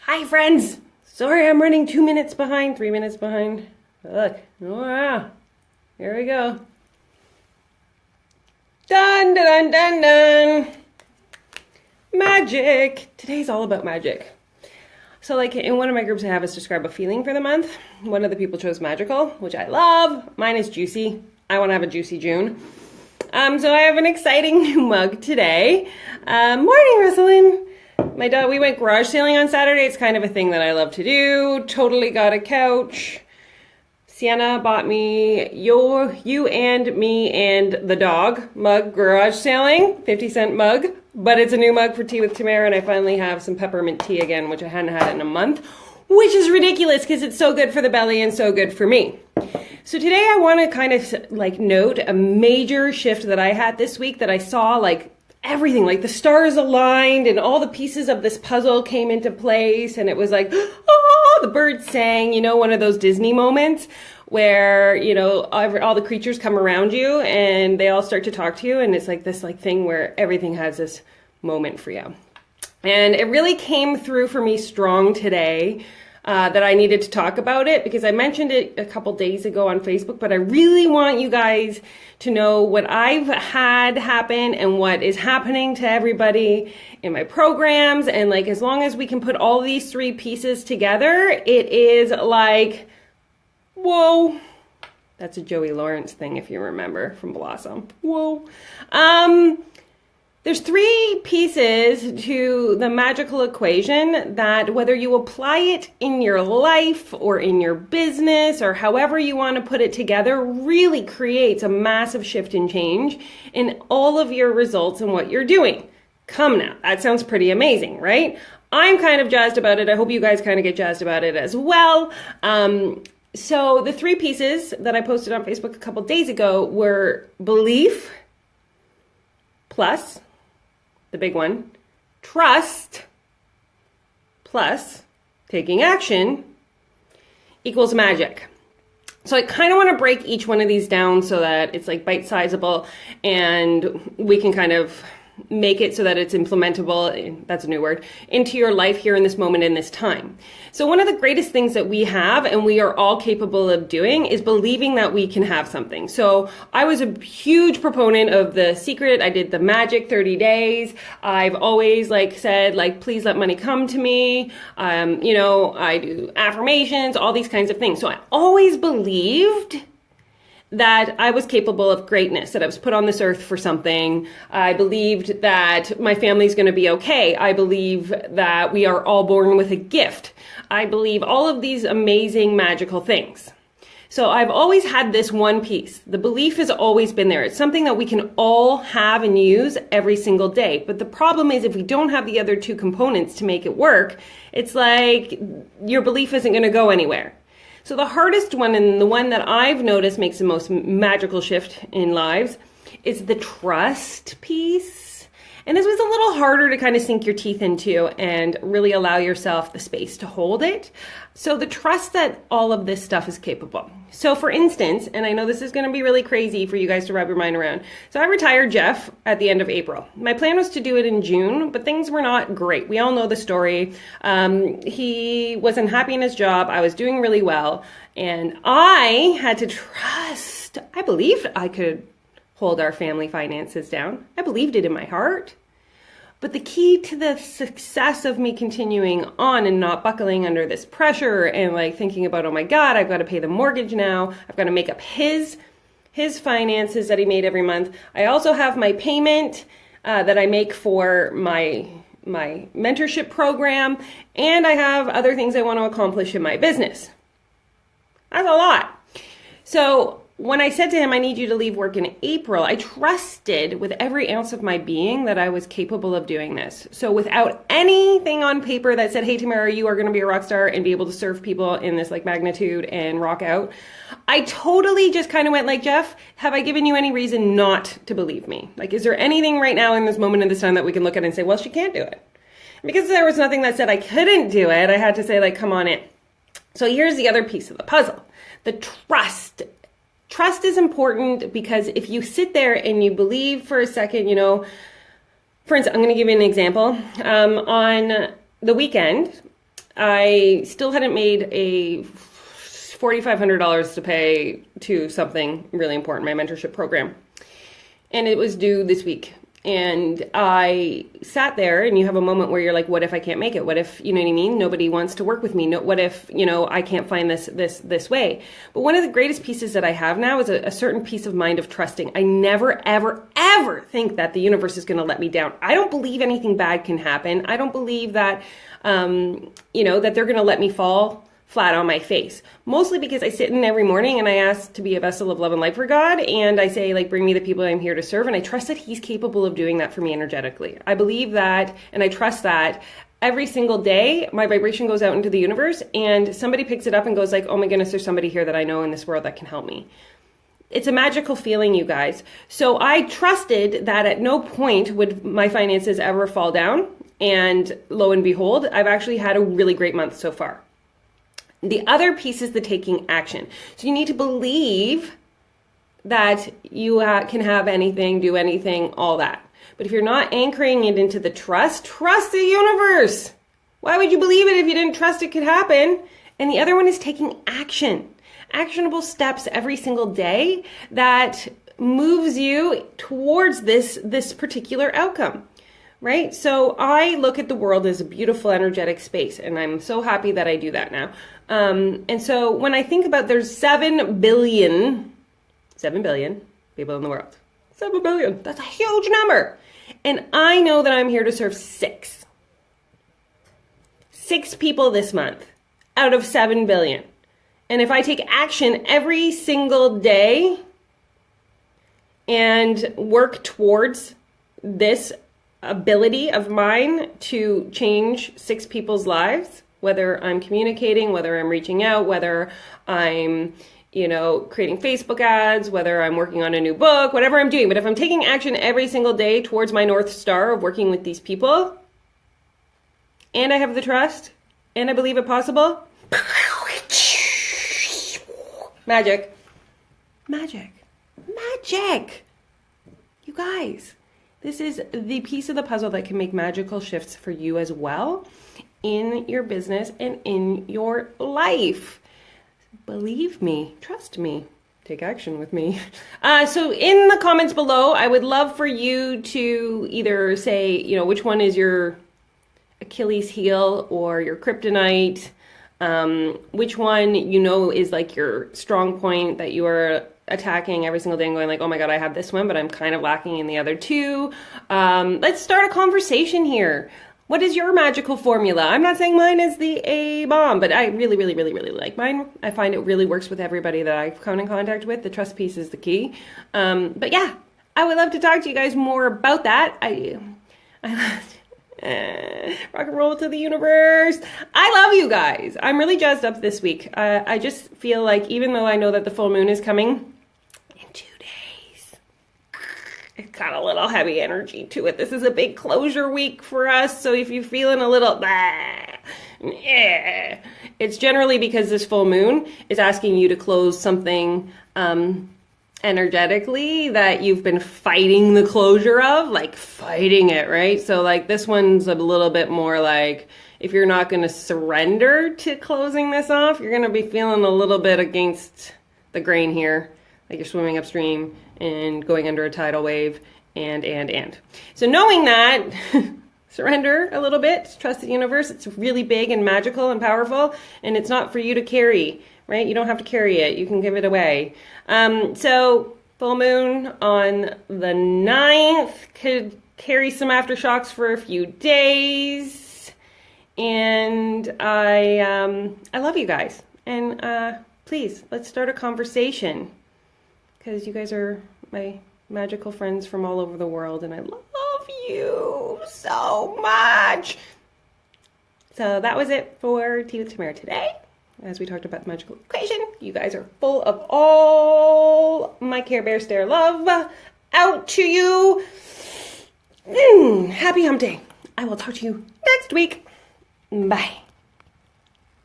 Hi, friends. Sorry, I'm running 2 minutes behind, 3 minutes behind. Look. Oh, yeah. Here we go. Dun, dun, dun, dun, dun. Magic. Today's all about magic. So, like, in one of my groups, I have us describe a feeling for the month. One of the people chose magical, which I love. Mine is juicy. I want to have a juicy June. So I have an exciting new mug today. Morning, Rosalind. My dog, we went garage sailing on Saturday. It's kind of a thing that I love to do. Totally got a couch. Sienna bought me you and me and the dog mug garage sailing, 50-cent mug. But it's a new mug for tea with Tamara, and I finally have some peppermint tea again, which I hadn't had in a month, which is ridiculous because it's so good for the belly and so good for me. So today I want to kind of like note a major shift that I had this week that I saw, like everything, like the stars aligned and all the pieces of this puzzle came into place, and it was like, oh, the birds sang, you know, one of those Disney moments where, you know, all the creatures come around you and they all start to talk to you, and it's like this like thing where everything has this moment for you. And it really came through for me strong today. That I needed to talk about it because I mentioned it a couple days ago on Facebook, but I really want you guys to know what I've had happen and what is happening to everybody in my programs. And like, as long as we can put all these three pieces together, it is like, whoa. That's a Joey Lawrence thing, if you remember from Blossom. Whoa. There's three pieces to the magical equation that, whether you apply it in your life or in your business or however you want to put it together, really creates a massive shift in change in all of your results and what you're doing. Come now, that sounds pretty amazing, right? I'm kind of jazzed about it. I hope you guys kind of get jazzed about it as well. So the three pieces that I posted on Facebook a couple days ago were belief plus, the big one, trust plus taking action equals magic. So I kind of want to break each one of these down so that it's like bite-sizable and we can kind of make it so that it's implementable, that's a new word, into your life here in this moment in this time. So one of the greatest things that we have and we are all capable of doing is believing that we can have something. So I was a huge proponent of The Secret. I did the magic 30 days. I've always said, please let money come to me. You know, I do affirmations, all these kinds of things. So I always believed that I was capable of greatness, that I was put on this earth for something. I believed that my family's going to be okay. I believe that we are all born with a gift. I believe all of these amazing magical things. So I've always had this one piece. The belief has always been there. It's something that we can all have and use every single day. But the problem is if we don't have the other two components to make it work, it's like your belief isn't going to go anywhere. So the hardest one, and the one that I've noticed makes the most magical shift in lives, is the trust piece. And this was a little harder to kind of sink your teeth into and really allow yourself the space to hold it. So the trust that all of this stuff is capable. So for instance, and I know this is going to be really crazy for you guys to wrap your mind around. So I retired Jeff at the end of April. My plan was to do it in June, but things were not great. We all know the story. He was unhappy in his job. I was doing really well. And I had to trust. I believed I could hold our family finances down. I believed it in my heart. But the key to the success of me continuing on and not buckling under this pressure and like thinking about, oh my God, I've got to pay the mortgage now. I've got to make up his finances that he made every month. I also have my payment that I make for my mentorship program. And I have other things I want to accomplish in my business. That's a lot. So when I said to him, I need you to leave work in April, I trusted with every ounce of my being that I was capable of doing this. So without anything on paper that said, hey, Tamara, you are going to be a rock star and be able to serve people in this like magnitude and rock out, I totally just kind of went like, Jeff, have I given you any reason not to believe me? Like, is there anything right now in this moment in this time that we can look at and say, well, she can't do it? And because there was nothing that said I couldn't do it, I had to say, like, come on in. So here's the other piece of the puzzle, the trust. Trust is important because if you sit there and you believe for a second, you know, for instance, I'm going to give you an example. On the weekend, I still hadn't made a $4,500 to pay to something really important, my mentorship program. And it was due this week. And I sat there, and you have a moment where you're like, what if I can't make it? What if, you know what I mean? Nobody wants to work with me. No, what if, I can't find this way? But one of the greatest pieces that I have now is a certain peace of mind of trusting. I never, ever, ever think that the universe is going to let me down. I don't believe anything bad can happen. I don't believe that, that they're going to let me fall flat on my face, mostly because I sit in every morning and I ask to be a vessel of love and light for God, and I say, like, bring me the people I'm here to serve, and I trust that He's capable of doing that for me energetically. I believe that, and I trust that every single day my vibration goes out into the universe, and somebody picks it up and goes like, oh my goodness, there's somebody here that I know in this world that can help me. It's a magical feeling, you guys. So I trusted that at no point would my finances ever fall down, and lo and behold, I've actually had a really great month so far. The other piece is the taking action. So you need to believe that you can have anything, do anything, all that. But if you're not anchoring it into the trust the universe. Why would you believe it if you didn't trust it could happen? And the other one is taking action. Actionable steps every single day that moves you towards this particular outcome. Right? So I look at the world as a beautiful, energetic space, and I'm so happy that I do that now. And so when I think about there's 7 billion people in the world. 7 billion. That's a huge number. And I know that I'm here to serve 6 people this month out of 7 billion. And if I take action every single day and work towards this ability of mine to change 6 people's lives, whether I'm communicating, whether I'm reaching out, whether I'm, creating Facebook ads, whether I'm working on a new book, whatever I'm doing. But if I'm taking action every single day towards my North Star of working with these people, and I have the trust, and I believe it possible, magic. You guys. This is the piece of the puzzle that can make magical shifts for you as well in your business and in your life. Believe me, trust me, take action with me. So in the comments below, I would love for you to either say, which one is your Achilles heel or your kryptonite, which one is like your strong point that you are attacking every single day and going like, oh my God, I have this one, but I'm kind of lacking in the other 2. Let's start a conversation here. What is your magical formula? I'm not saying mine is the A-bomb, but I really, really, really, really like mine. I find it really works with everybody that I've come in contact with. The trust piece is the key. But yeah, I would love to talk to you guys more about that. Rock and roll to the universe. I love you guys. I'm really jazzed up this week. I just feel like even though I know that the full moon is coming in 2 days, it's got a little heavy energy to it. This is a big closure week for us. So if you're feeling a little it's generally because this full moon is asking you to close something energetically that you've been fighting the closure of, like fighting it, right? So like this one's a little bit more like, if you're not going to surrender to closing this off, you're going to be feeling a little bit against the grain here, like you're swimming upstream and going under a tidal wave and. So knowing that, surrender a little bit, trust the universe. It's really big and magical and powerful, and it's not for you to carry, right? You don't have to carry it. You can give it away. So full moon on the 9th could carry some aftershocks for a few days. And I love you guys. And please, let's start a conversation, because you guys are my magical friends from all over the world, and I love you so much. So that was it for Tea with Tamara today. As we talked about the magical equation, you guys are full of all my Care Bear Stare love. Out to you. Happy hump day. I will talk to you next week. Bye.